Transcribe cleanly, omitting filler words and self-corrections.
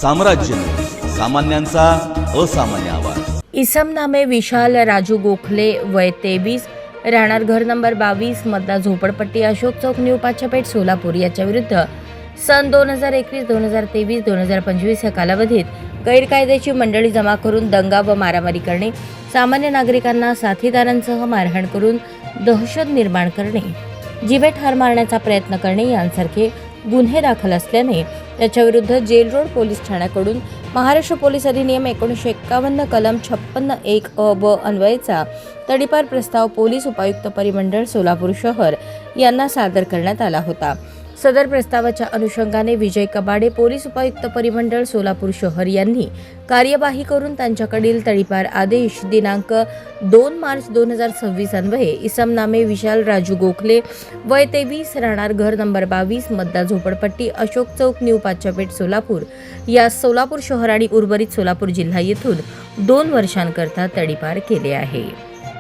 साम्राज्य, सामान्यांचा असामान्य आवाज। इसम नामे विशाल राजू गोखले, वय 23, राहणार घर नंबर 22, मतदार झोपडपट्टी, अशोक चौक, न्यू पाचपेठ, सोलापूर याच्या विरुद्ध सन 2021, 2023, 2025 या कालावधीत गैरकायद्याची मंडळी जमा करून दंगा व मारामारी करणे, सामान्य नागरिकांना साथीदारांसह मारहाण करून दहशत निर्माण करणे, जीवे ठार मारण्याचा प्रयत्न करणे यांसारखे गुन्हे दाखल असल्याने त्याच्याविरुद्ध जेल रोड पोलीस ठाण्याकडून महाराष्ट्र पोलीस अधिनियम 1951 कलम 56(1) अ ब अन्वयेचा तडीपार प्रस्ताव पोलीस उपायुक्त परिमंडळ सोलापूर शहर यांना सादर करण्यात आला होता। सदर प्रस्तावाच्या अनुषंगाने विजय कबाडे, पोलीस उपायुक्त परिमंडळ सोलापूर शहर यांनी कार्यवाही करून त्यांच्याकडील तडीपार आदेश दिनांक 2 मार्च 2026 अन्वये इसम नामे विशाल राजू गोखले, वय 23, राहणार घर नंबर 22, मतदार झोपडपट्टी, अशोक चौक, न्यू पाचपेठ, सोलापूर या सोलापूर शहर आणि उर्वरित सोलापूर जिल्हा येथून 2 वर्षांकरता तडीपार केले आहे।